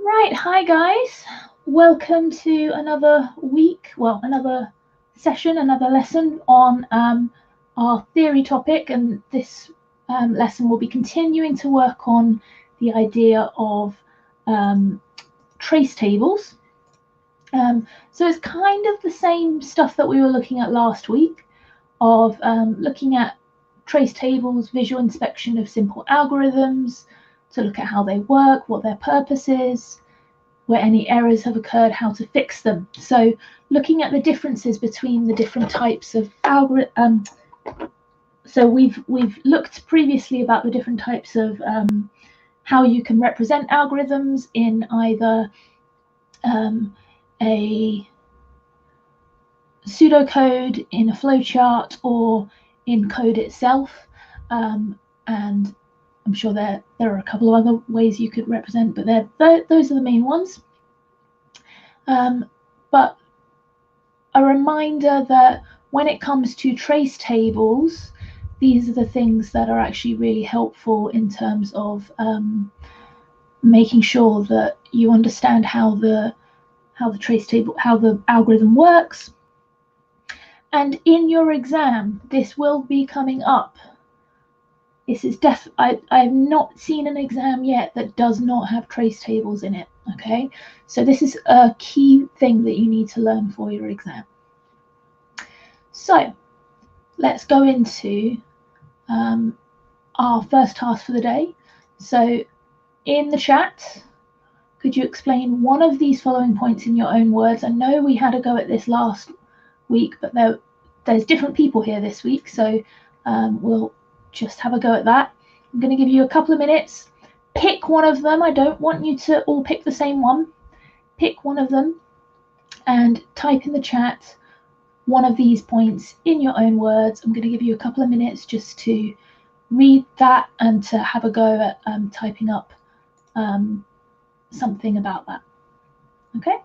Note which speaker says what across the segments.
Speaker 1: Right, hi guys. Welcome to another week, another session, another lesson on our theory topic. And this lesson will be continuing to work on the idea of trace tables. So it's kind of the same stuff that we were looking at last week of looking at trace tables, visual inspection of simple algorithms, to look at how they work, what their purpose is, where any errors have occurred, how to fix them. So looking at the differences between the different types of algorithm. So we've looked previously about the different types of how you can represent algorithms in either a pseudocode, in a flowchart, or in code itself. And I'm sure there are a couple of other ways you could represent, but those are the main ones. But a reminder that when it comes to trace tables, these are the things that are actually really helpful in terms of making sure that you understand how the trace table, how the algorithm works. And in your exam, this will be coming up. This is I've not seen an exam yet that does not have trace tables in it. Okay, so this is a key thing that you need to learn for your exam. So let's go into our first task for the day. So in the chat, could you explain one of these following points in your own words? I know we had a go at this last week, but there's different people here this week, so we'll just have a go at that. I'm going to give you a couple of minutes. Pick one of them. I don't want you to all pick the same one. Pick one of them and type in the chat one of these points in your own words. I'm going to give you a couple of minutes just to read that and to have a go at typing up something about that. Okay?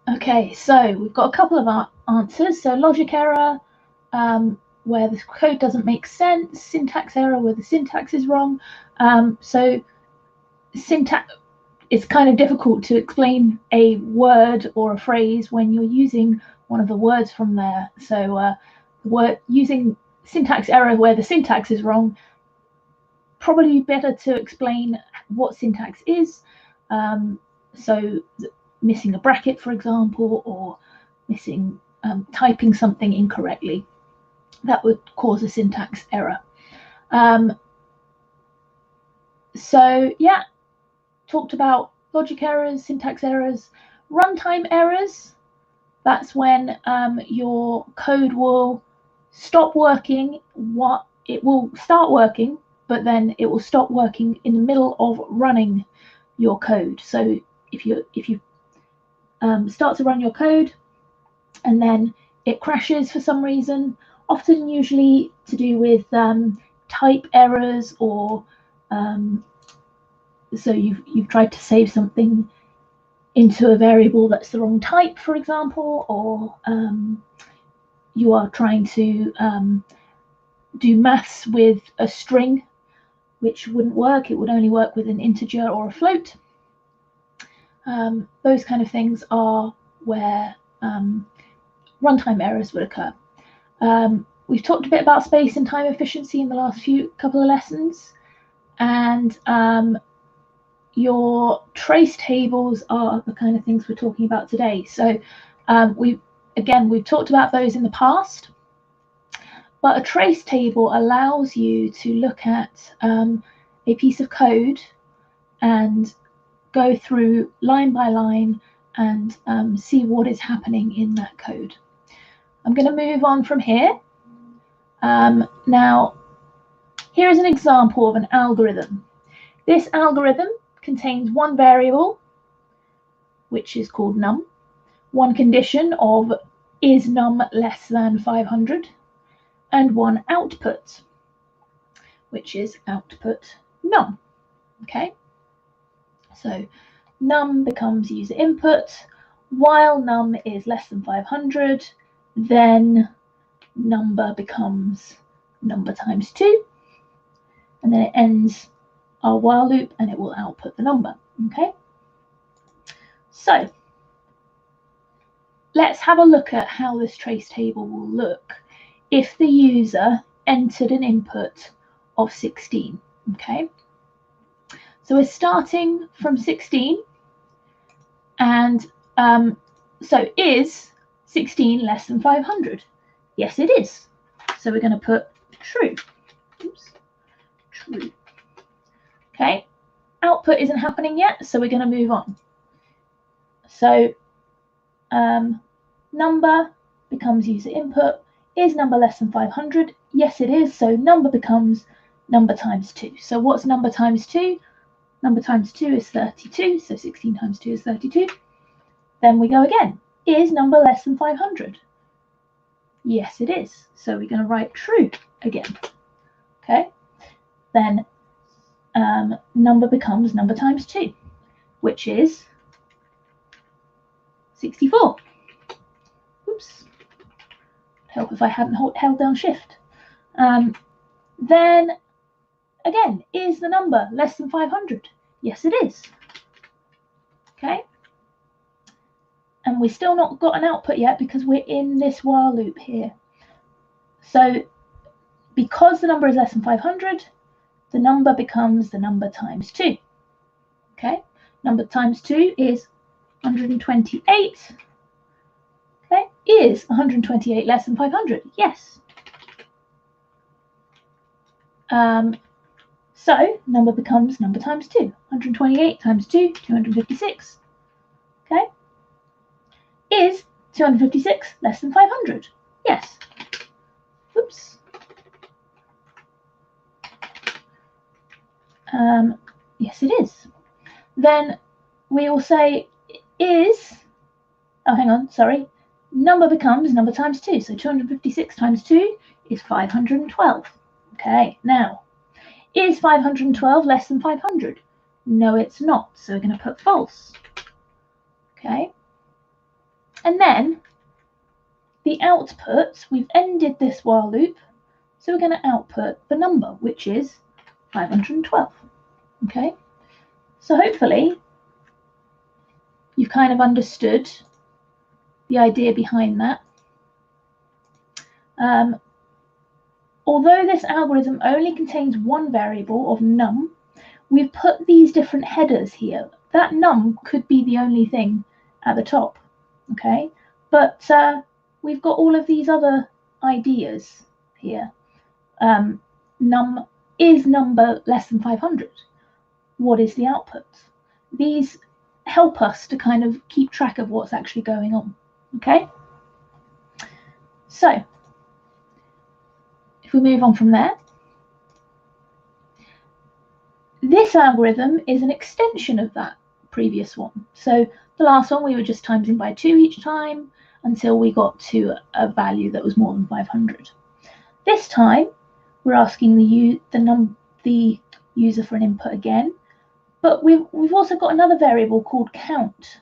Speaker 1: Okay, so we've got a couple of answers. So logic error, where the code doesn't make sense, syntax error where the syntax is wrong. So syntax, it's kind of difficult to explain a word or a phrase when you're using one of the words from there. So using syntax error where the syntax is wrong, probably better to explain what syntax is. So missing a bracket, for example, or missing typing something incorrectly. that would cause a syntax error. So yeah, talked about logic errors, syntax errors, runtime errors. That's when your code will stop working. It will start working, but then it will stop working in the middle of running your code. So if you start to run your code and then it crashes for some reason, often usually to do with type errors, or so you've tried to save something into a variable that's the wrong type, for example, or you are trying to do maths with a string, which wouldn't work. It would only work with an integer or a float. Those kind of things are where runtime errors would occur. We've talked a bit about space and time efficiency in the last couple of lessons, and your trace tables are the kind of things we're talking about today. So we've talked about those in the past, but a trace table allows you to look at a piece of code and go through line by line and see what is happening in that code. I'm going to move on from here. Now, here is an example of an algorithm. This algorithm contains one variable, which is called num, one condition of is num less than 500, and one output, which is output num. Okay, so num becomes user input. While num is less than 500, then number becomes number times 2, and then it ends our while loop and it will output the number. Okay, so let's have a look at how this trace table will look if the user entered an input of 16. Okay, so we're starting from 16, and so is 16 less than 500? Yes, it is. So we're going to put true. Oops. True. Okay, output isn't happening yet, so we're going to move on. So number becomes user input. Is number less than 500? Yes, it is. So number becomes number times 2. So what's number times 2? Number times 2 is 32. So 16 times 2 is 32. Then we go again. Is number less than 500? Yes, it is. So we're going to write true again. Okay. Then number becomes number times 2, which is 64. Oops. Help if I hadn't held down shift. Then again, is the number less than 500? Yes, it is. Okay. And we've still not got an output yet because we're in this while loop here. So because the number is less than 500, the number becomes the number times 2. Okay. Number times 2 is 128. Okay. Is 128 less than 500? Yes. So number becomes number times 2. 128 times 2, 256. Okay. Is 256 less than 500? Yes. Oops. Yes, it is. Then we will say is, oh, hang on, sorry. Number becomes number times 2. So 256 times 2 is 512. Okay, now, is 512 less than 500? No, it's not. So we're going to put false. Okay. And then the output, we've ended this while loop, so we're going to output the number, which is 512. Okay. So hopefully you've kind of understood the idea behind that. Although this algorithm only contains one variable of num, we've put these different headers here. That num could be the only thing at the top, okay? But we've got all of these other ideas here. Is number less than 500? What is the output? These help us to kind of keep track of what's actually going on. Okay? So, if we move on from there, this algorithm is an extension of that previous one. So the last one we were just timesing by 2 each time until we got to a value that was more than 500. This time we're asking the user for an input again, but we've also got another variable called count,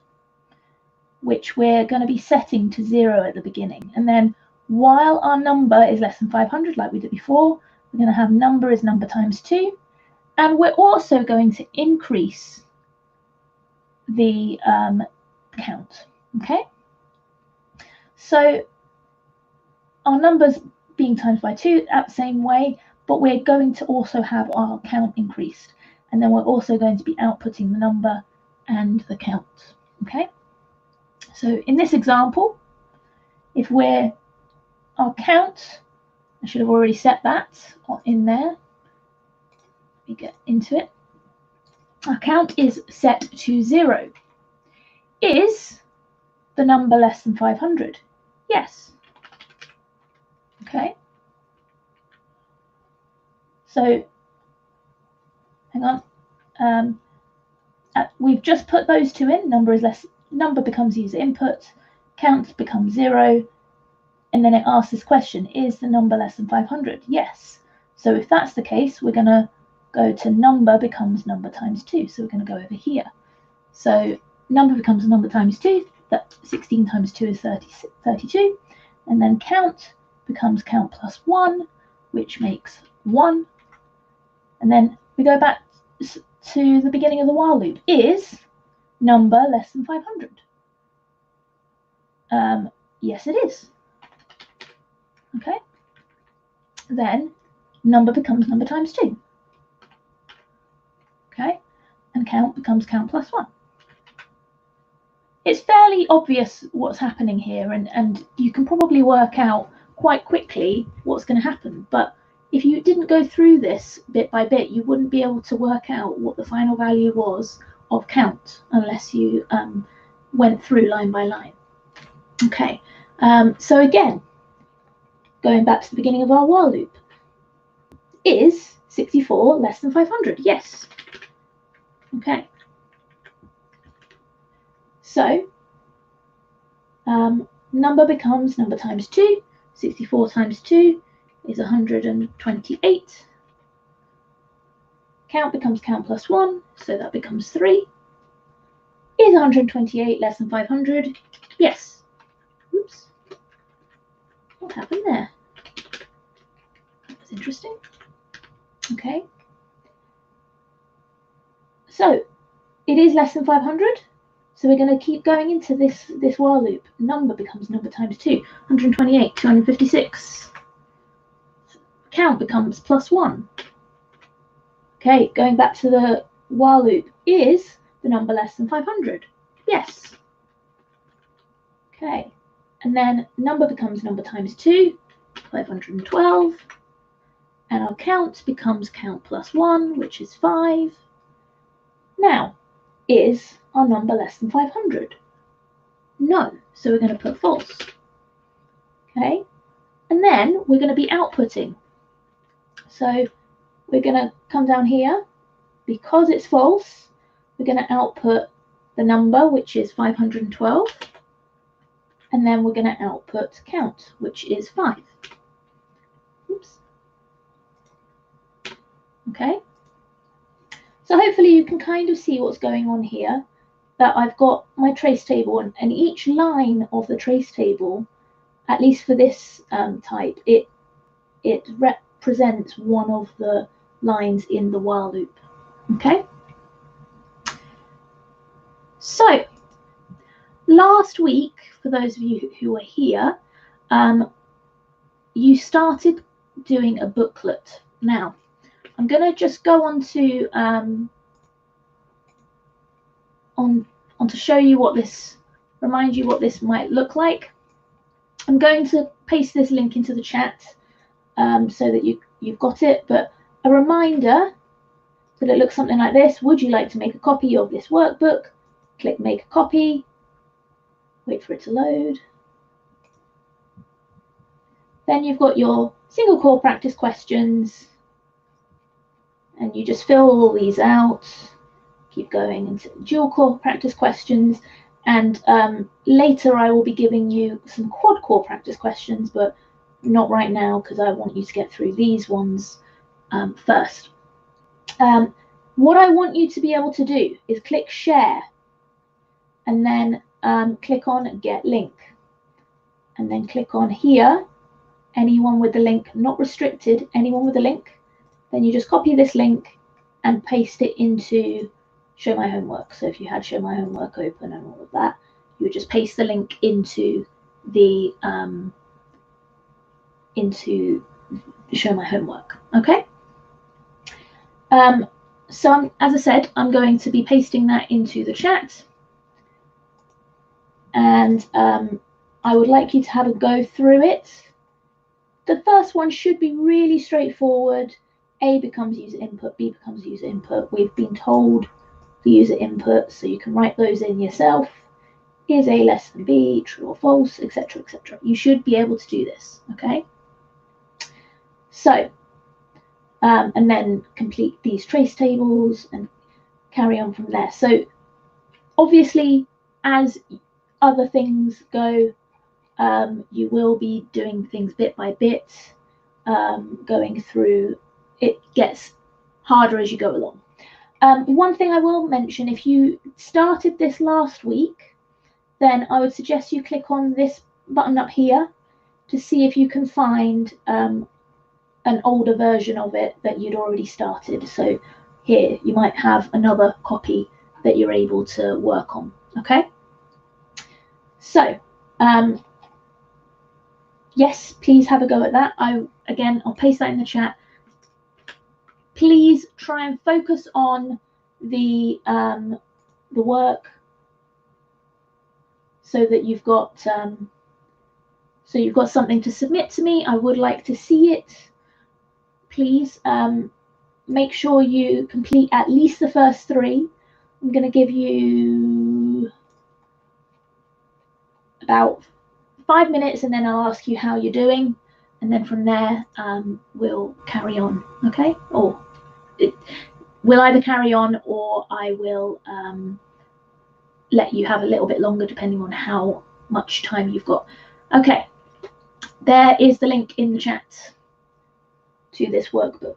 Speaker 1: which we're going to be setting to 0 at the beginning. And then while our number is less than 500, like we did before, we're going to have number is number times 2. And we're also going to increase the count. Okay? So our numbers being times by 2 that same way, but we're going to also have our count increased. And then we're also going to be outputting the number and the count. Okay? So in this example, if our count, I should have already set that in there. Let me get into it. Our count is set to 0. Is the number less than 500? Yes. Okay. So, hang on. We've just put those two in. Number becomes user input. Count becomes 0. And then it asks this question: is the number less than 500? Yes. So if that's the case, we're going to go to number becomes number times 2. So we're going to go over here. So number becomes number times 2. That 16 times 2 is 32. And then count becomes count plus 1, which makes 1. And then we go back to the beginning of the while loop. Is number less than 500? Yes, it is. Okay. Then number becomes number times 2. Okay. And count becomes count plus 1. It's fairly obvious what's happening here, and you can probably work out quite quickly what's going to happen. But if you didn't go through this bit by bit, you wouldn't be able to work out what the final value was of count unless you went through line by line. Okay, so again, going back to the beginning of our while loop. Is 64 less than 500? Yes. Okay. So, number becomes number times 2. 64 times 2 is 128. Count becomes count plus 1, so that becomes 3. Is 128 less than 500? Yes. Oops. What happened there? That was interesting. Okay. So, it is less than 500. So we're going to keep going into this while loop. Number becomes number times 2. 128, 256. Count becomes plus 1. Okay, going back to the while loop. Is the number less than 500? Yes. Okay, and then number becomes number times 2. 512. And our count becomes count plus 1, which is 5. Now, is our number less than 500? No, so we're going to put false. Okay, and then we're going to be outputting. So we're going to come down here. Because it's false, we're going to output the number, which is 512. And then we're going to output count, which is 5. Oops. Okay. So hopefully you can kind of see what's going on here, that I've got my trace table, and each line of the trace table, at least for this type, it represents one of the lines in the while loop. Okay? So, last week, for those of you who were here, you started doing a booklet. Now, I'm going to just go on to show you what this, remind you what this might look like. I'm going to paste this link into the chat. so that you've got it. But a reminder that it looks something like this. Would you like to make a copy of this workbook? Click make a copy. Wait for it to load. Then you've got your single core practice questions, and you just fill all these out. Keep going into dual core practice questions, and later I will be giving you some quad core practice questions, but not right now because I want you to get through these ones first. What I want you to be able to do is click share, and then click on get link, and then click on here, anyone with the link, not restricted, anyone with the link. Then you just copy this link and paste it into show my homework. So if you had show my homework open and all of that, you would just paste the link into the show my homework. Okay. So as I said, I'm going to be pasting that into the chat, and I would like you to have a go through it. The first one should be really straightforward. A becomes user input, B becomes user input. We've been told the user input, so you can write those in yourself. Is A less than B, true or false, etc., etc. You should be able to do this, okay? So, and then complete these trace tables and carry on from there. So, obviously, as other things go, you will be doing things bit by bit, going through. It gets harder as you go along. One thing I will mention, if you started this last week, then I would suggest you click on this button up here to see if you can find an older version of it that you'd already started. So here you might have another copy that you're able to work on. Okay. So yes, please have a go at that. I'll paste that in the chat. Please try and focus on the work, so that you've got something to submit to me. I would like to see it. Please make sure you complete at least the first 3. I'm going to give you about 5 minutes, and then I'll ask you how you're doing, and then from there we'll carry on. Okay? Or we'll either carry on, or I will let you have a little bit longer depending on how much time you've got. Okay, there is the link in the chat to this workbook.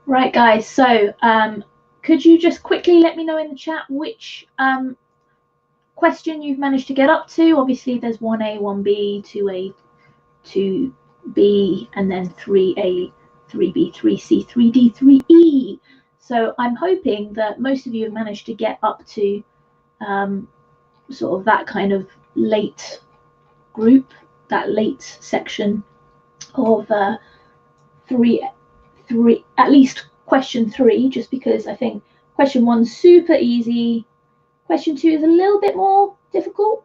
Speaker 1: Right, guys, so could you just quickly let me know in the chat which question you've managed to get up to? Obviously, there's 1A, 1B, 2A, 2B, and then 3A, 3B, 3C, 3D, 3E. So I'm hoping that most of you have managed to get up to sort of that kind of late group, that late section of three, at least question 3, just because I think question 1's super easy. Question 2 is a little bit more difficult,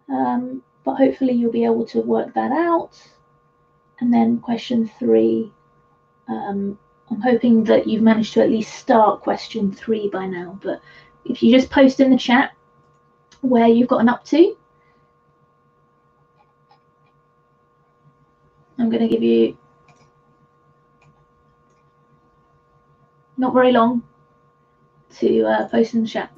Speaker 1: but hopefully you'll be able to work that out. And then question 3, I'm hoping that you've managed to at least start question 3 by now. But if you just post in the chat where you've gotten up to, I'm going to give you not very long to post in the chat.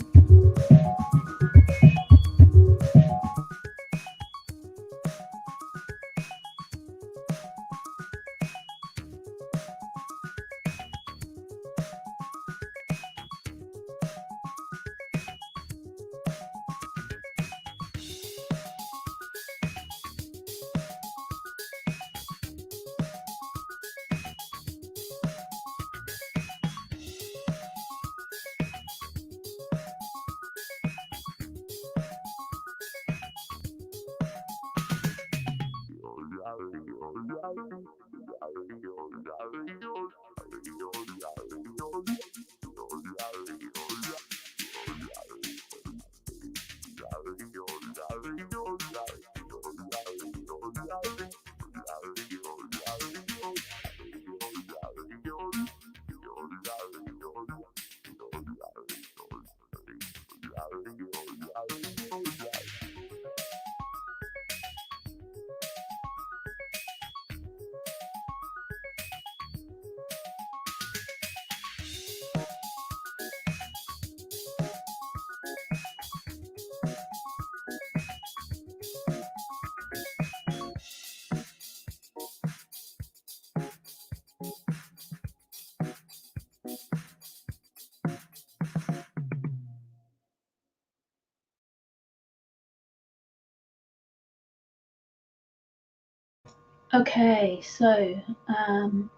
Speaker 1: Okay, so I'm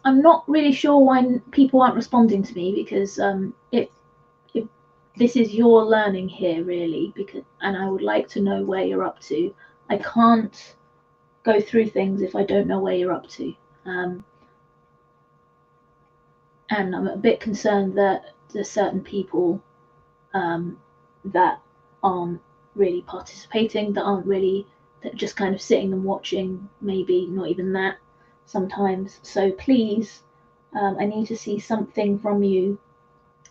Speaker 1: not really sure why people aren't responding to me, because this is your learning here, really, and I would like to know where you're up to. I can't go through things if I don't know where you're up to. And I'm a bit concerned that there's certain people that aren't really participating, that are just kind of sitting and watching, maybe not even that sometimes. So please, I need to see something from you,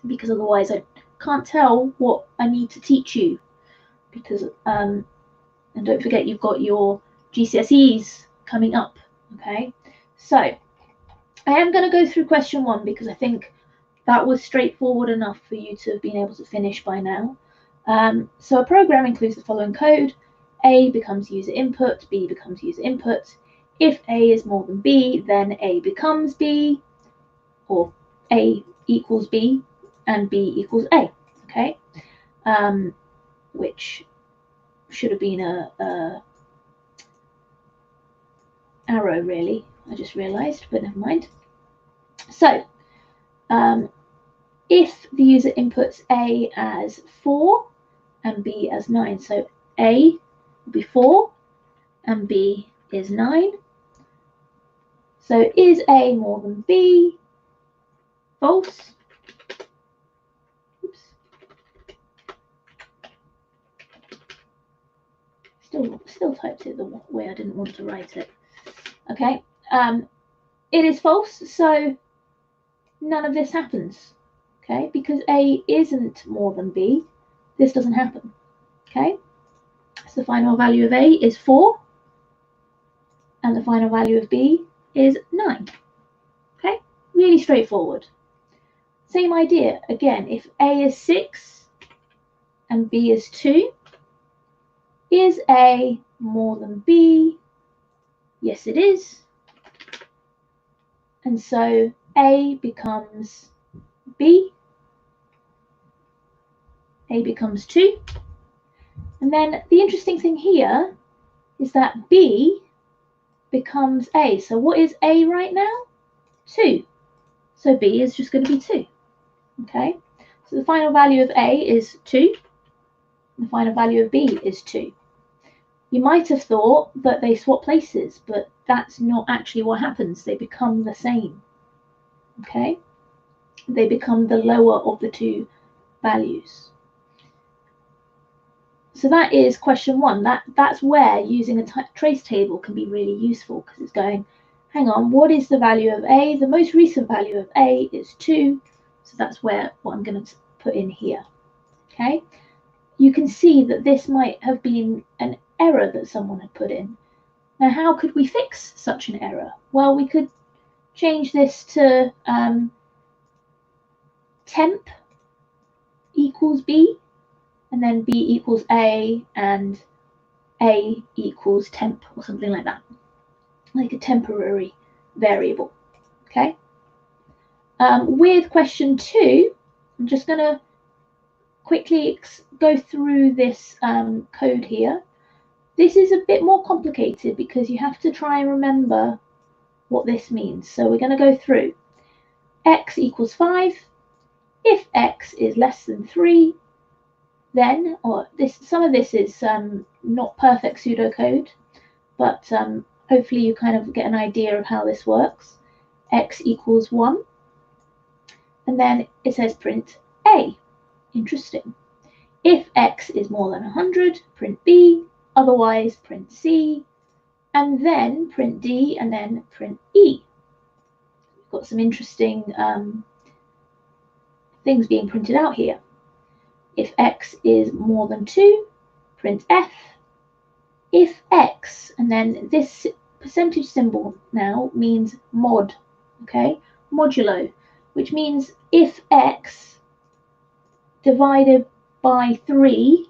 Speaker 1: because otherwise I can't tell what I need to teach you. Because and don't forget, you've got your GCSEs coming up. Okay, so I am going to go through question 1, because I think that was straightforward enough for you to have been able to finish by now. So a program includes the following code. A becomes user input, B becomes user input. If A is more than B, then A becomes B, or A equals B, and B equals A. Okay, which should have been a arrow, really. I just realised, but never mind. So if the user inputs A as 4 and B as 9, so A will be 4 and B is 9. So is A more than B? False. Oops. Still typed it the way I didn't want to write it. Okay. It is false, so none of this happens. Okay, because A isn't more than B, this doesn't happen. Okay, so the final value of A is 4, and the final value of B is 9. Okay, really straightforward. Same idea again. If A is 6 and B is 2, is A more than B? Yes, it is. And so A becomes B. A becomes 2. And then the interesting thing here is that B becomes A. So what is A right now? 2. So B is just going to be 2. Okay, so the final value of A is 2. The final value of B is 2. You might have thought that they swap places, but that's not actually what happens. They become the same. Okay, they become the lower of the two values. So that is question 1. That's where using a trace table can be really useful, because it's going, hang on, what is the value of A? The most recent value of A is 2. So that's what I'm going to put in here. Okay, you can see that this might have been an error that someone had put in. Now, how could we fix such an error? Well, we could change this to temp equals B, and then B equals A, and A equals temp, or something like that, like a temporary variable. Okay. With question 2, I'm just going to quickly go through this code here. This is a bit more complicated because you have to try and remember what this means. So we're going to go through. X equals 5. If X is less than 3, then, some of this is not perfect pseudocode, but hopefully you kind of get an idea of how this works. X equals 1. And then it says print A. Interesting. If X is more than 100, print B. Otherwise, print C. And then print D, and then print E. We've got some interesting things being printed out here. If X is more than 2, print F. If X, and then this percentage symbol now means mod, okay, modulo, which means if X divided by 3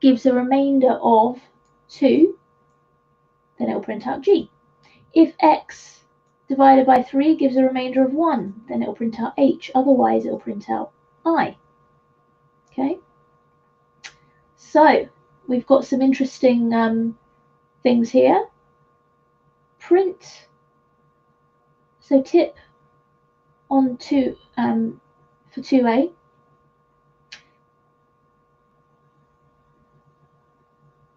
Speaker 1: gives a remainder of 2, then it'll print out G. If X divided by 3 gives a remainder of 1, then it'll print out H. Otherwise, it'll print out I. Okay? So, we've got some interesting things here. Print. So, tip on for 2A.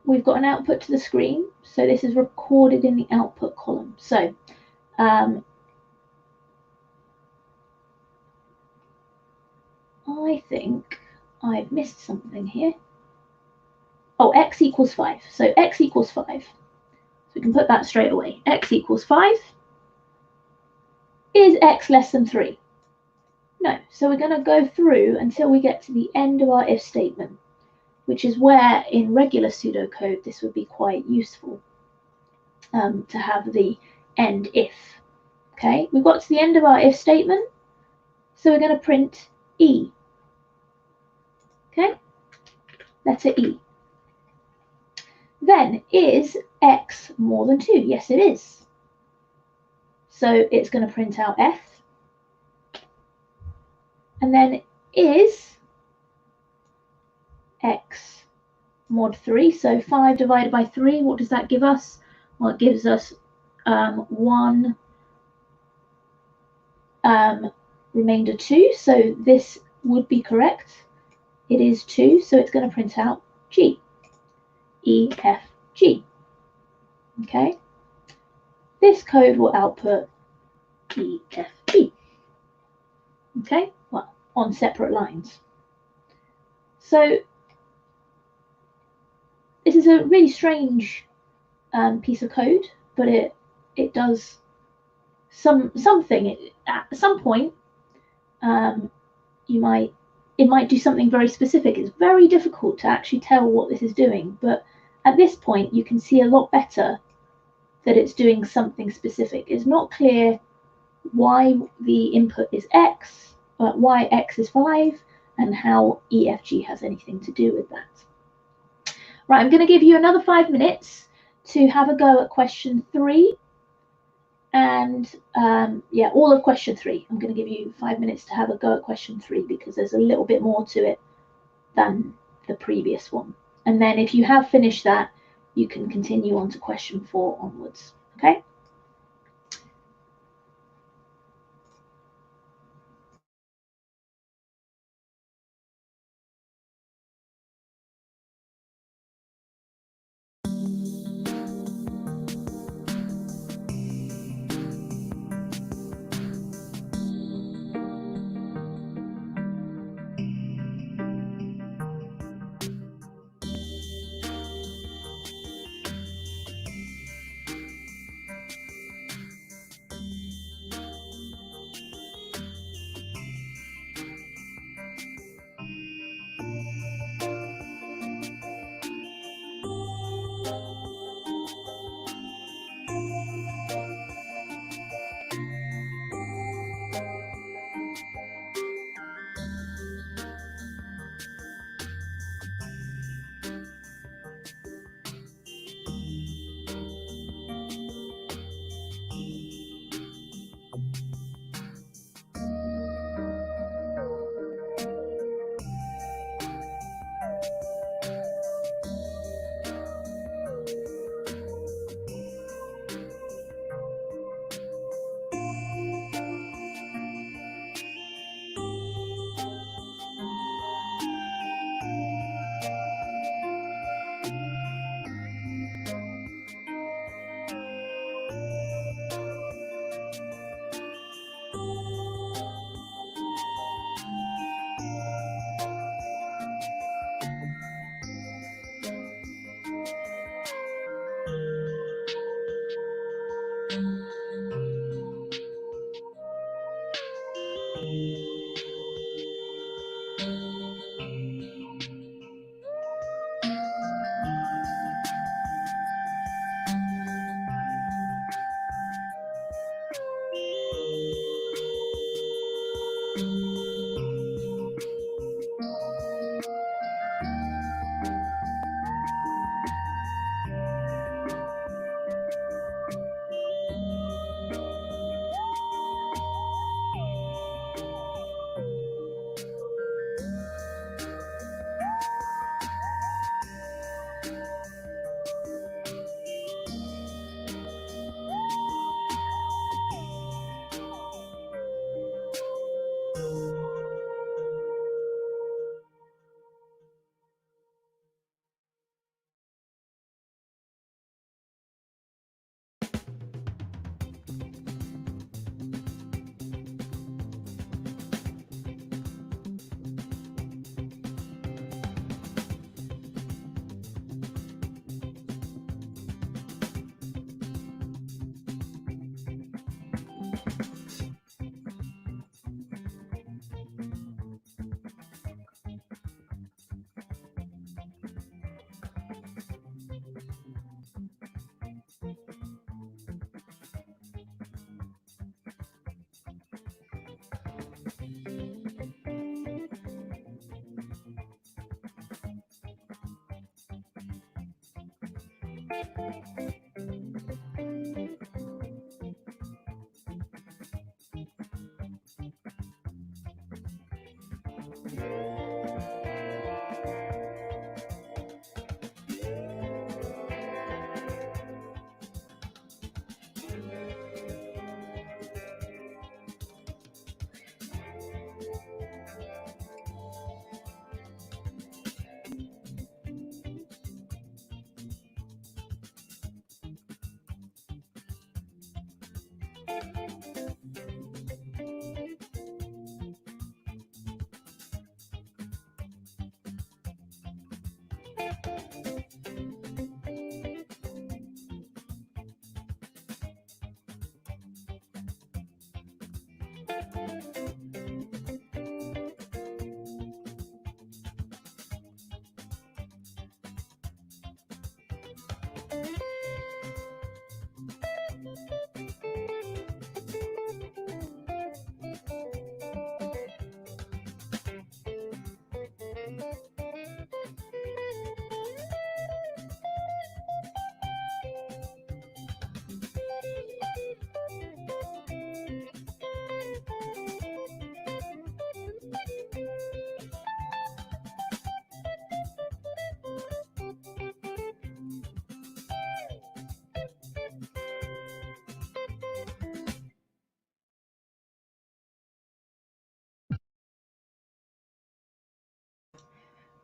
Speaker 1: We've got an output to the screen. So, this is recorded in the output column. So, I think I've missed something here. Oh, X equals 5. So X equals 5. So we can put that straight away. X equals 5. Is X less than 3? No. So we're going to go through until we get to the end of our if statement, which is where in regular pseudocode this would be quite useful to have the end if. Okay, we've got to the end of our if statement, so we're going to print E. Okay, letter E. Then, is X more than 2? Yes, it is. So it's going to print out F. And then, is X mod 3? So 5 divided by 3, what does that give us? Well, it gives us 1 remainder 2. So this would be correct. It is 2, so it's going to print out G. E, F, G. Okay. This code will output E, F, G. Okay, well, on separate lines. So this is a really strange piece of code, but it does something. At some point, it might do something very specific. It's very difficult to actually tell what this is doing, but at this point, you can see a lot better that it's doing something specific. It's not clear why the input is X, but why X is 5, and how EFG has anything to do with that. Right, I'm going to give you another 5 minutes to have a go at question 3 and yeah, all of question 3. I'm going to give you 5 minutes to have a go at question 3 because there's a little bit more to it than the previous one. And then if you have finished that, you can continue on to question 4 onwards. Okay?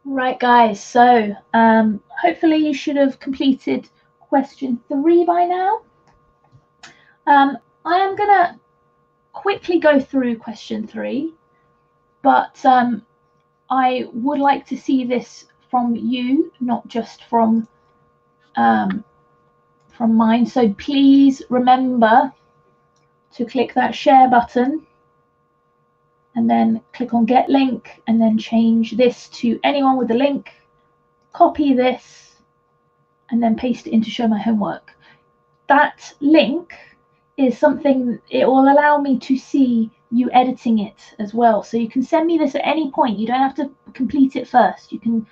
Speaker 1: Right, guys, so hopefully you should have completed question 3 by now. I am going to quickly go through question 3, but I would like to see this from you, not just from mine. So please remember to click that share button and then click on get link and then change this to anyone with the link, copy this and then paste it into show my homework. That link is something, it will allow me to see you editing it as well. So you can send me this at any point. You don't have to complete it first. You can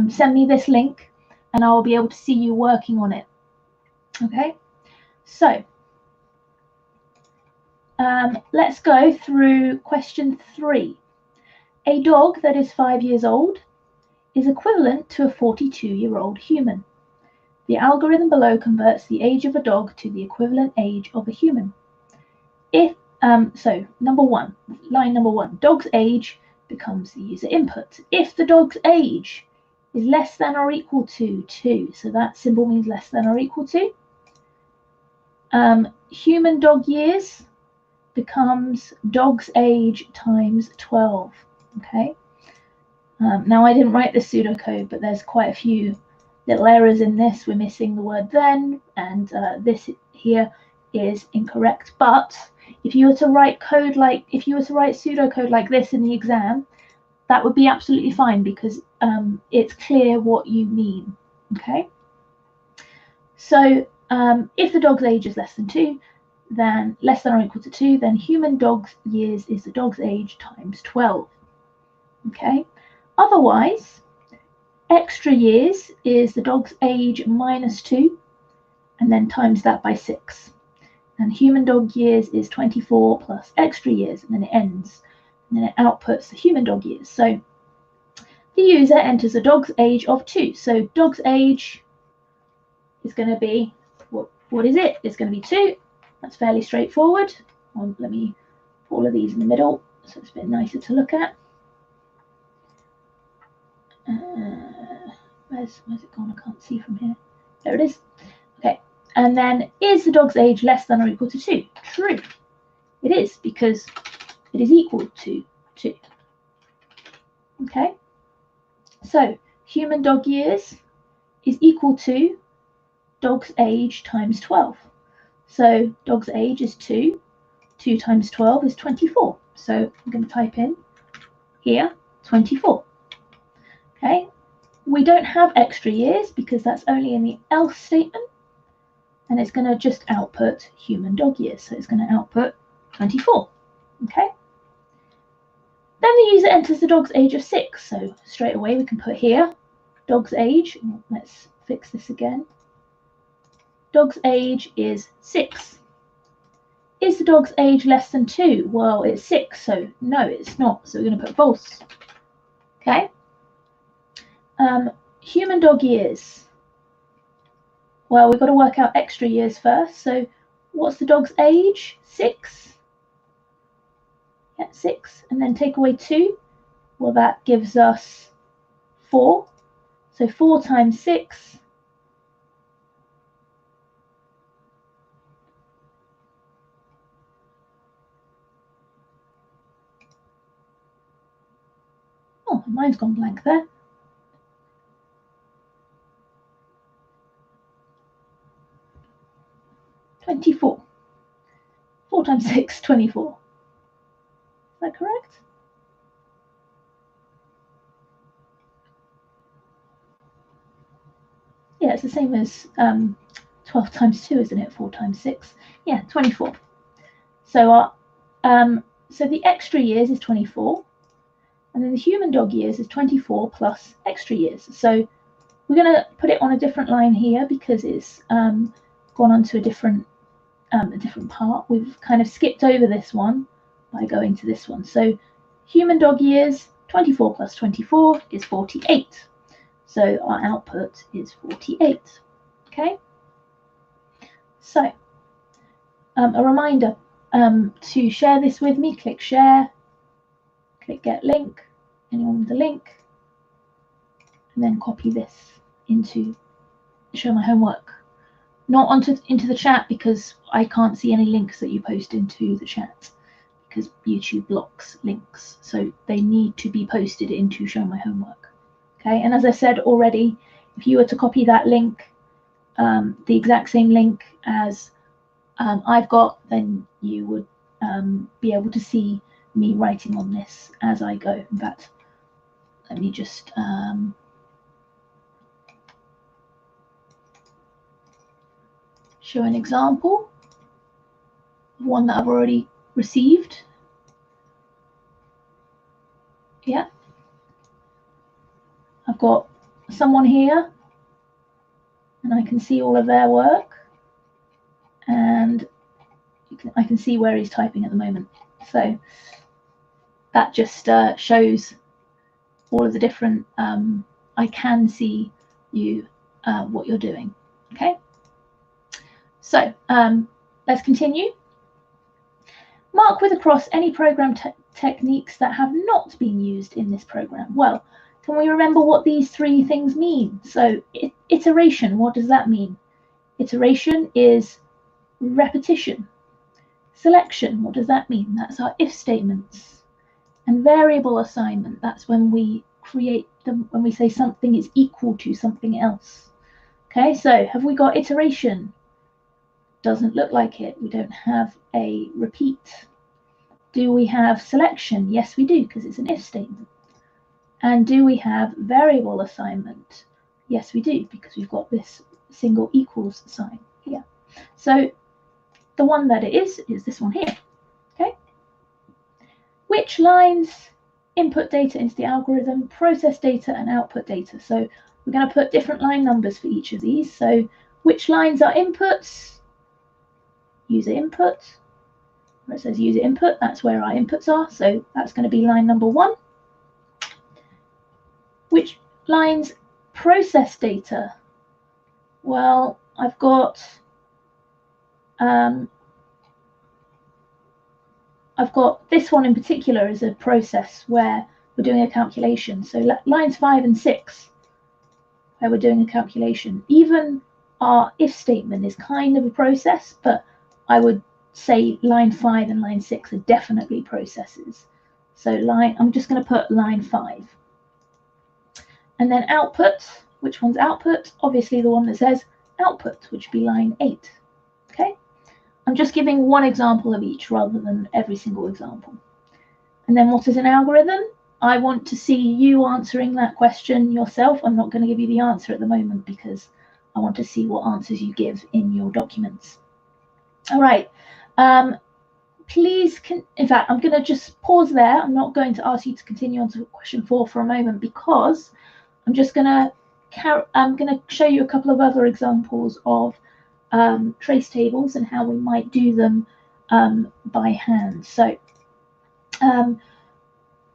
Speaker 1: send me this link and I will be able to see you working on it. Okay, so let's go through question 3. A dog that is 5 years old is equivalent to a 42-year-old human. The algorithm below converts the age of a dog to the equivalent age of a human. If so, line number one, dog's age becomes the user input. If the dog's age is less than or equal to 2, so that symbol means less than or equal to, human dog years becomes dog's age times 12. Okay. Now I didn't write the pseudocode, but there's quite a few little errors in this. We're missing the word then, and this here is incorrect. But if you were to write pseudocode like this in the exam, that would be absolutely fine because it's clear what you mean. Okay. So if the dog's age is less than 2, then less than or equal to 2, then human dog's years is the dog's age times 12. Okay. Otherwise, extra years is the dog's age minus 2, and then times that by 6. And human dog years is 24 plus extra years, and then it ends. And then it outputs the human dog years. So the user enters a dog's age of 2. So dog's age is going to be, what is it? It's going to be 2. That's fairly straightforward. Let me put all of these in the middle so it's a bit nicer to look at. Where's it gone? I can't see from here. There it is. Okay. And then, is the dog's age less than or equal to 2? True. It is, because it is equal to 2. Okay. So, human dog years is equal to dog's age times 12. So, dog's age is 2. 2 times 12 is 24. So, I'm going to type in here 24. Okay. We don't have extra years because that's only in the else statement, and it's going to just output human dog years. So it's going to output 24. Okay. Then the user enters the dog's age of 6. So straight away we can put here dog's age. Let's fix this again. Dog's age is 6. Is the dog's age less than 2? Well, it's 6, so no, it's not. So we're going to put false. Okay. Human dog years. Well, we've got to work out extra years first. So what's the dog's age? 6. Yeah, 6. And then take away 2. Well, that gives us 4. So 4 times 6. Oh, mine's gone blank there. 24. 4 times 6, 24. Is that correct? Yeah, it's the same as 12 times 2, isn't it? 4 times 6. Yeah, 24. So so the extra years is 24. And then the human dog years is 24 plus extra years. So we're going to put it on a different line here because it's gone on to a different part. We've kind of skipped over this one by going to this one. So human dog years, 24 plus 24 is 48. So our output is 48. Okay. So a reminder to share this with me. Click share. Click get link. Anyone with the link? and then copy this into show my homework. Not into the chat, because I can't see any links that you post into the chat, because YouTube blocks links, so they need to be posted into show my homework. Okay, and as I said already, if you were to copy that link, the exact same link as I've got, then you would be able to see me writing on this as I go. In fact, let me just show an example of one that I've already received. Yeah, I've got someone here, and I can see all of their work, and I can see where he's typing at the moment. So that just shows all of the different, I can see you, what you're doing. Okay, so let's continue. Mark with a cross any program techniques that have not been used in this program. Well, can we remember what these three things mean? So iteration, what does that mean? Iteration is repetition. Selection, what does that mean? That's our if statements. And variable assignment, that's when we create them, when we say something is equal to something else. Okay, so have we got iteration? Doesn't look like it. We don't have a repeat. Do we have selection? Yes, we do, because it's an if statement. And do we have variable assignment? Yes, we do, because we've got this single equals sign here. So the one that it is this one here. Okay. Which lines input data into the algorithm, process data, and output data? So we're going to put different line numbers for each of these. So which lines are inputs? User input. Where it says user input, that's where our inputs are. So that's going to be line number 1. Which lines process data? Well, I've got this one in particular is a process where we're doing a calculation. So lines 5 and 6, where we're doing a calculation. Even our if statement is kind of a process, but I would say line 5 and line 6 are definitely processes. So I'm just going to put line 5. And then output, which one's output? Obviously the one that says output, which would be line 8. Okay, I'm just giving one example of each rather than every single example. And then what is an algorithm? I want to see you answering that question yourself. I'm not going to give you the answer at the moment because I want to see what answers you give in your documents. All right. Please, in fact, I'm going to just pause there. I'm not going to ask you to continue on to question 4 for a moment, because I'm just going to show you a couple of other examples of trace tables and how we might do them by hand. So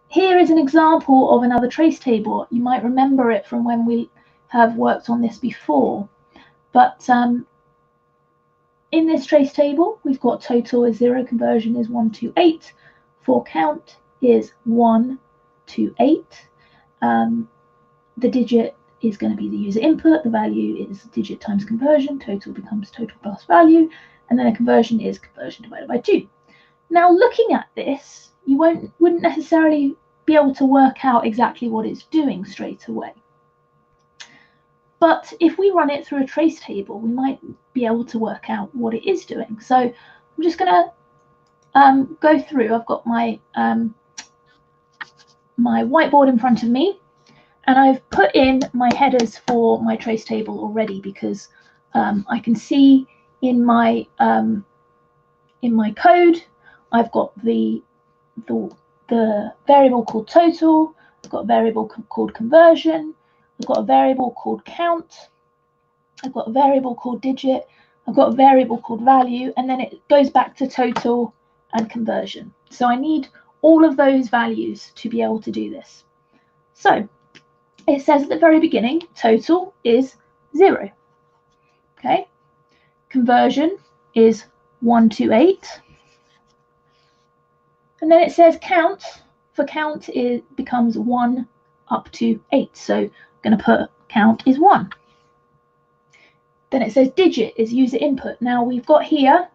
Speaker 1: here is an example of another trace table. You might remember it from when we have worked on this before. But in this trace table, we've got total is 0, conversion is 1 to 8, for count is 1 to 8. The digit is going to be the user input, the value is digit times conversion, total becomes total plus value, and then a conversion is conversion divided by 2. Now, looking at this, you wouldn't necessarily be able to work out exactly what it's doing straight away. But if we run it through a trace table, we might be able to work out what it is doing. So I'm just going to go through. I've got my my whiteboard in front of me, and I've put in my headers for my trace table already, because I can see in my code, I've got the variable called total, I've got a variable called conversion, I've got a variable called count, I've got a variable called digit, I've got a variable called value, and then it goes back to total and conversion. So I need all of those values to be able to do this. So it says at the very beginning, total is 0. Okay, conversion is 1 to 8. And then it says count. For count, it becomes 1 up to 8. So going to put count is 1. Then it says digit is user input. Now we've got here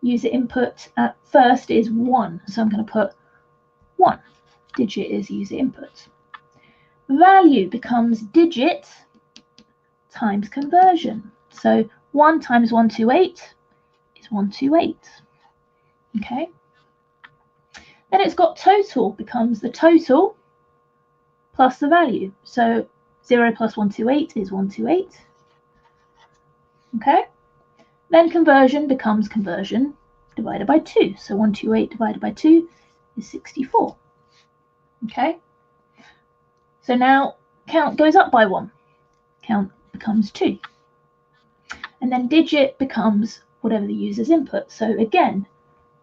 Speaker 1: user input at first is 1, so I'm going to put 1. Digit is user input. Value becomes digit times conversion. So 1 times 128 is 128. Okay. Then it's got total becomes the total plus the value. So 0 plus 128 is 128. Okay. Then conversion becomes conversion divided by 2. So 128 divided by 2 is 64. Okay. So now count goes up by 1. Count becomes 2. And then digit becomes whatever the user's input. So again,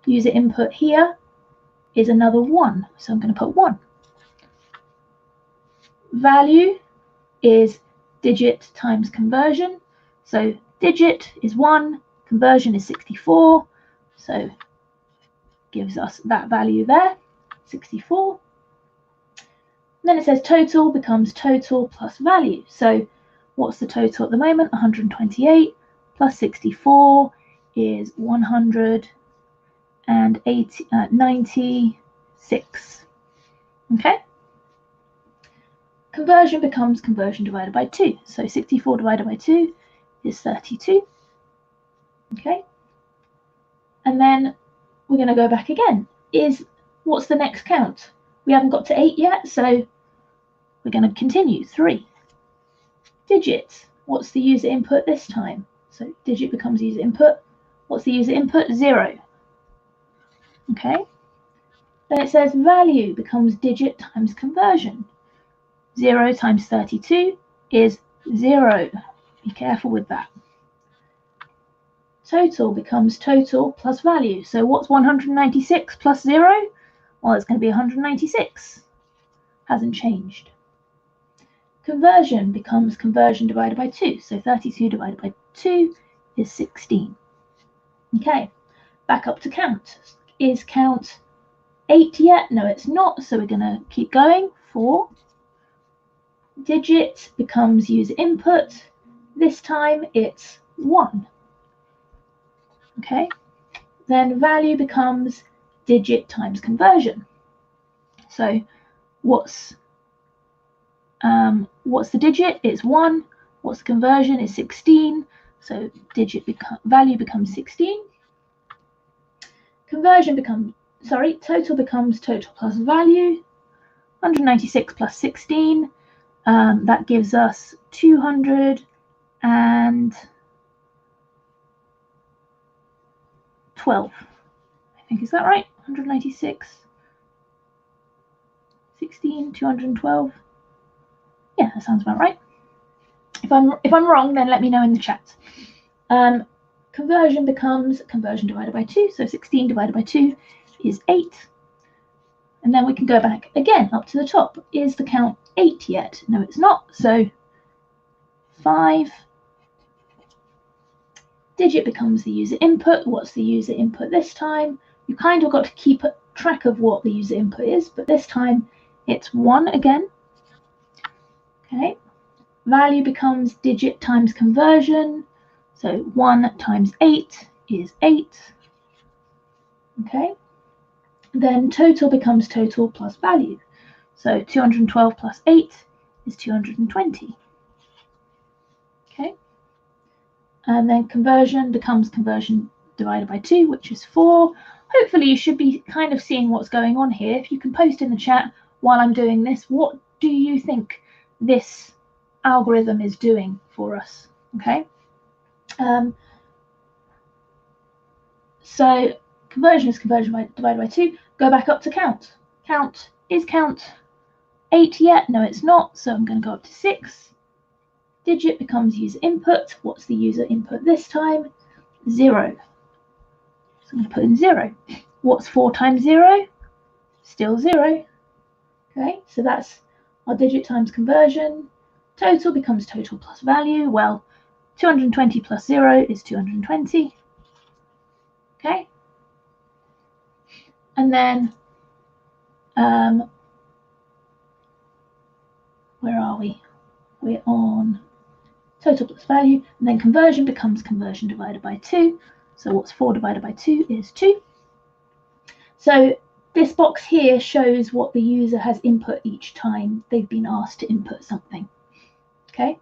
Speaker 1: user input here is another 1. So I'm going to put 1. Value is digit times conversion. So digit is 1, conversion is 64. So gives us that value there, 64. And then it says total becomes total plus value. So what's the total at the moment? 128 plus 64 is 196. Okay. Conversion becomes conversion divided by 2. So 64 divided by 2 is 32. Okay. And then we're going to go back again. What's the next count? We haven't got to 8 yet, so we're going to continue. 3. Digit. What's the user input this time? So digit becomes user input. What's the user input? 0. Okay. Then it says value becomes digit times conversion. 0 times 32 is 0. Be careful with that. Total becomes total plus value. So what's 196 plus 0? Well, it's going to be 196. Hasn't changed. Conversion becomes conversion divided by 2. So 32 divided by 2 is 16. Okay, back up to count. Is count 8 yet? No, it's not. So we're going to keep going. 4. Digit becomes user input. This time it's 1. Okay, then value becomes digit times conversion. So what's the digit? It's 1. What's the conversion? Is 16. So value becomes 16. Total becomes total plus value. 196 plus 16. That gives us 212. I think, is that right? 196, 16, 212. Yeah, that sounds about right. If I'm wrong, then let me know in the chat. Conversion becomes conversion divided by 2. So 16 divided by 2 is 8. And then we can go back again up to the top. Is the count 8 yet? No, it's not. So 5. Digit becomes the user input. What's the user input this time? You kind of got to keep track of what the user input is, but this time it's 1 again. Okay. Value becomes digit times conversion. So 1 times 8 is 8. Okay. Then total becomes total plus value. So 212 plus 8 is 220. Okay. And then conversion becomes conversion divided by 2, which is 4. Hopefully you should be kind of seeing what's going on here. If you can post in the chat while I'm doing this, what do you think this algorithm is doing for us? Okay. So conversion is conversion divided by 2. Go back up to count. Is count 8 yet? No, it's not. So I'm going to go up to 6. Digit becomes user input. What's the user input this time? 0. So I'm going to put in 0. What's 4 times 0? Still 0. Okay, so that's our digit times conversion. Total becomes total plus value. Well, 220 plus 0 is 220. Okay. And then, where are we? we're on total plus value, and then conversion becomes conversion divided by 2. So what's 4 divided by 2 is 2. So this box here shows what the user has input each time they've been asked to input something. Okay.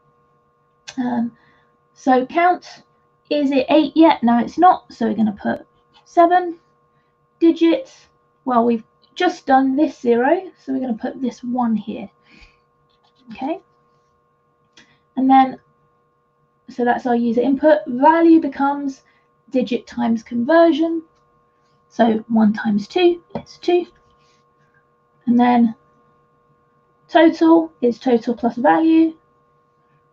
Speaker 1: So count, is it 8 yet? No, it's not. So we're going to put 7. Digits, well, we've just done this 0, so we're going to put this 1 here. Okay. And then, so that's our user input. Value becomes digit times conversion. So 1 times 2 is 2. And then total is total plus value.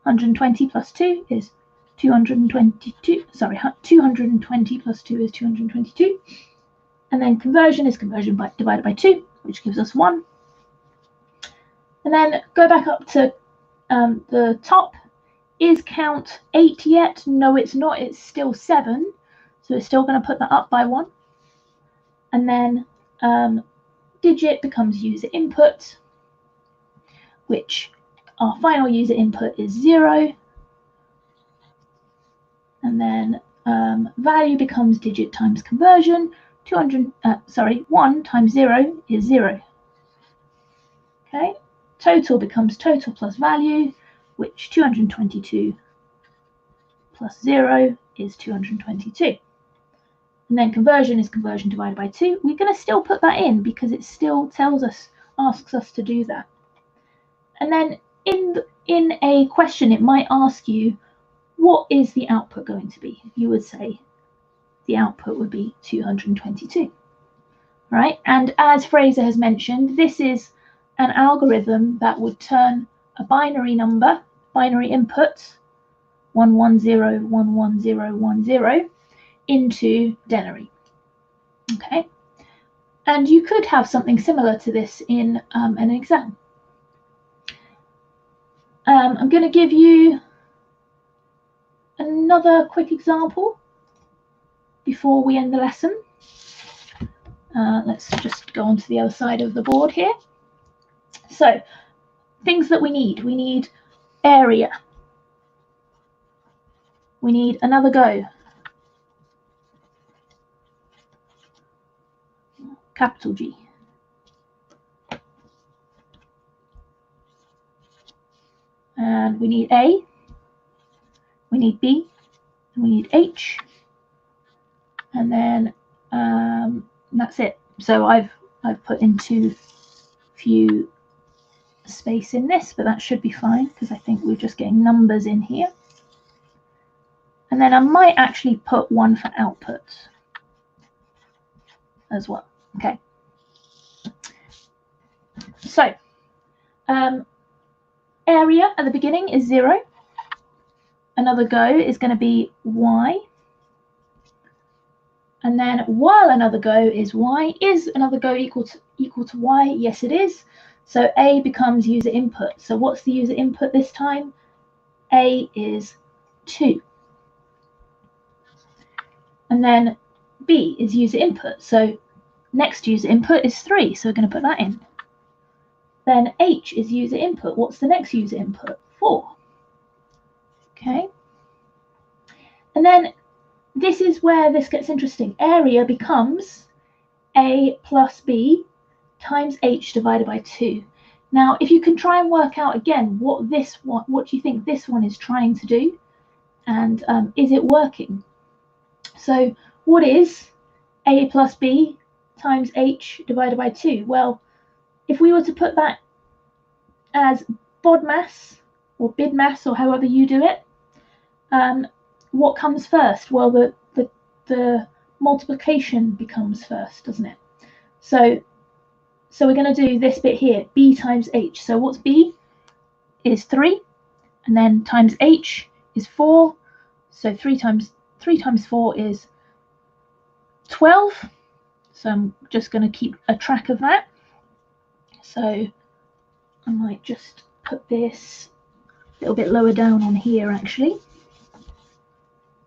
Speaker 1: 120 plus 2 is 222. Sorry, 220 plus 2 is 222. And then conversion is conversion divided by 2, which gives us 1. And then go back up to the top. Is count 8 yet? No, it's not. It's still 7. So we're still going to put that up by 1. And then digit becomes user input, which our final user input is 0. And then value becomes digit times conversion. 1 times 0 is 0. Okay. Total becomes total plus value, which 222 plus 0 is 222. And then conversion is conversion divided by 2. We're going to still put that in because it still asks us to do that. And then in a question, it might ask you, what is the output going to be? You would say the output would be 222, right? And as Fraser has mentioned, this is an algorithm that would turn a binary number, binary input, 110, 11010, into denary. Okay, and you could have something similar to this in an exam. I'm going to give you another quick example before we end the lesson. Let's just go on to the other side of the board here. So, things that we need area. We need another go. Capital G. And we need A, we need B, and we need H, and then that's it. So I've put in too few space in this, but that should be fine because I think we're just getting numbers in here. And then I might actually put 1 for output as well. Okay. So area at the beginning is 0. Another go is going to be Y. And then while another go is Y, is another go equal to Y? Yes, it is. So A becomes user input. So what's the user input this time? A is 2. And then B is user input. So next user input is 3. So we're going to put that in. Then H is user input. What's the next user input? 4. Okay. And then this is where this gets interesting. Area becomes A plus B times H divided by 2. Now, if you can try and work out again what do you think this one is trying to do, and is it working? So what is A plus B times H divided by 2? Well, if we were to put that as BODMAS or BIDMAS or however you do it, what comes first? Well, the multiplication becomes first, doesn't it? So we're going to do this bit here, B times H. So what's B? Is 3, and then times H is 4. So 3 times 4 is 12. So I'm just going to keep a track of that. So I might just put this a little bit lower down on here actually,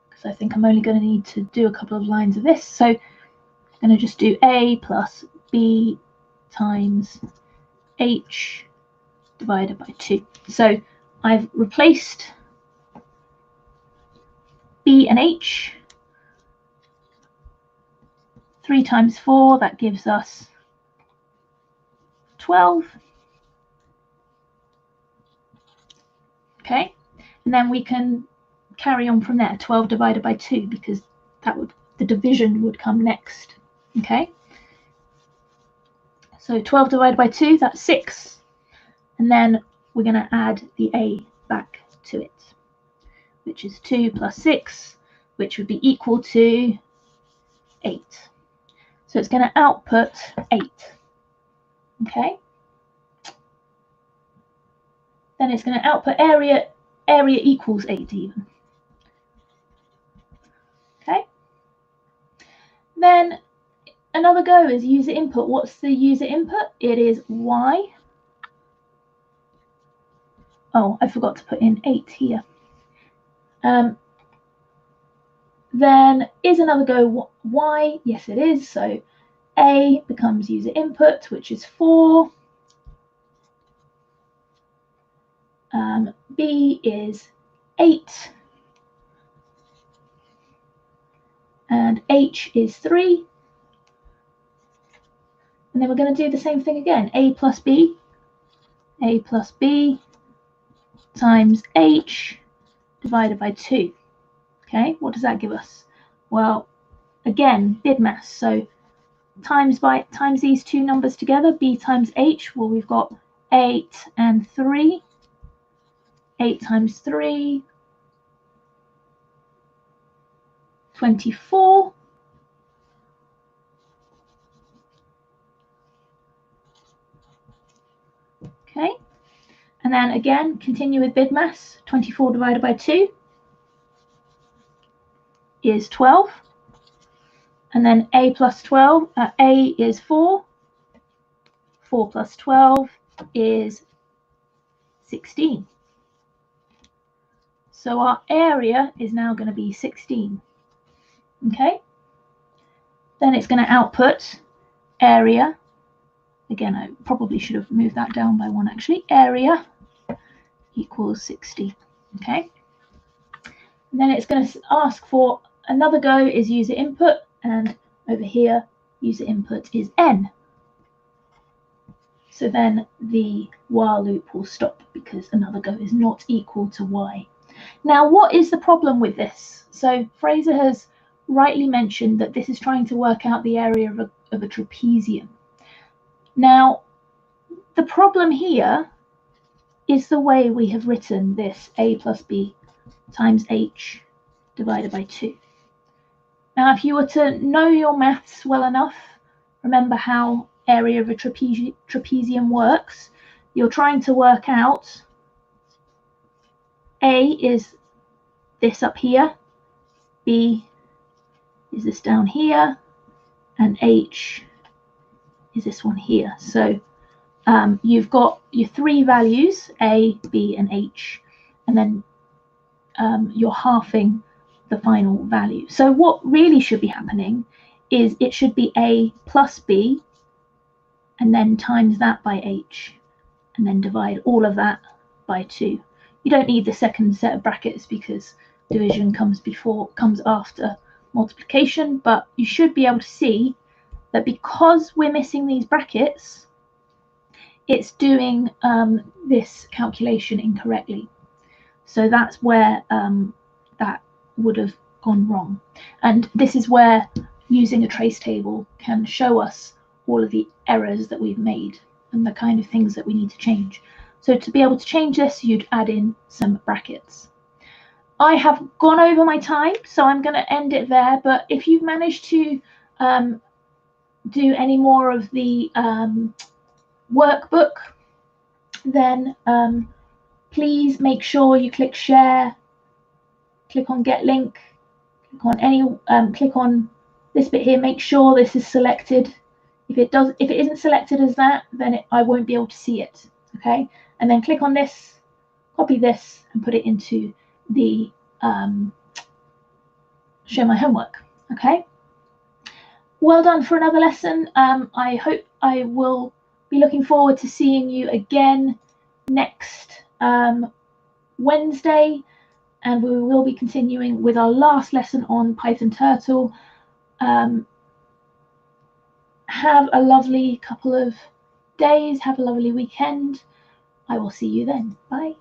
Speaker 1: because I think I'm only going to need to do a couple of lines of this. So I'm going to just do A plus B times H divided by 2. So I've replaced B and H. 3 times 4, that gives us 12. Okay, and then we can carry on from there. 12 divided by 2, because the division would come next. Okay, so 12 divided by 2, that's 6. And then we're going to add the A back to it, which is 2 plus 6, which would be equal to 8. So it's going to output 8. Okay. Then it's going to output area equals 8 even. Okay. Then another go is user input. What's the user input? It is Y. Oh, I forgot to put in 8 here. Then is another go Y? Yes, it is. So A becomes user input, which is 4. B is 8. And H is 3. And then we're going to do the same thing again. A plus B times H divided by 2. Okay, what does that give us? Well, again, BIDMAS. So times these two numbers together, B times H. Well, we've got 8 and 3. 8 times 3, 24. Okay, and then again, continue with BIDMAS. 24 divided by 2 is 12. And then A plus 12, A is 4. 4 plus 12 is 16. So our area is now going to be 16. Okay. Then it's going to output area. Again, I probably should have moved that down by 1 actually. Area equals 60. Okay. And then it's going to ask for another go is user input, and over here user input is N. So then the while loop will stop because another go is not equal to Y. Now, what is the problem with this? So Fraser has rightly mentioned that this is trying to work out the area of a trapezium. Now, the problem here is the way we have written this A plus B times H divided by 2. Now, if you were to know your maths well enough, remember how area of a trapezium works. You're trying to work out A is this up here, B is this down here, and H is this one here. So you've got your 3 values, A, B, and H, and then you're halving the final value. So what really should be happening is it should be A plus B, and then times that by H, and then divide all of that by 2. You don't need the second set of brackets because division comes after multiplication, but you should be able to see that because we're missing these brackets, it's doing this calculation incorrectly. So that's where that would have gone wrong. And this is where using a trace table can show us all of the errors that we've made and the kind of things that we need to change. So to be able to change this, you'd add in some brackets. I have gone over my time, so I'm going to end it there. But if you've managed to do any more of the workbook, then please make sure you click share, click on get link, click on this bit here. Make sure this is selected. If it isn't selected as that, then I won't be able to see it. Okay, and then click on this, copy this, and put it into the show my homework. Okay, well done for another lesson. I hope I will be looking forward to seeing you again next Wednesday, and we will be continuing with our last lesson on Python Turtle. Have a lovely couple of days. Have a lovely weekend. I will see you then. Bye.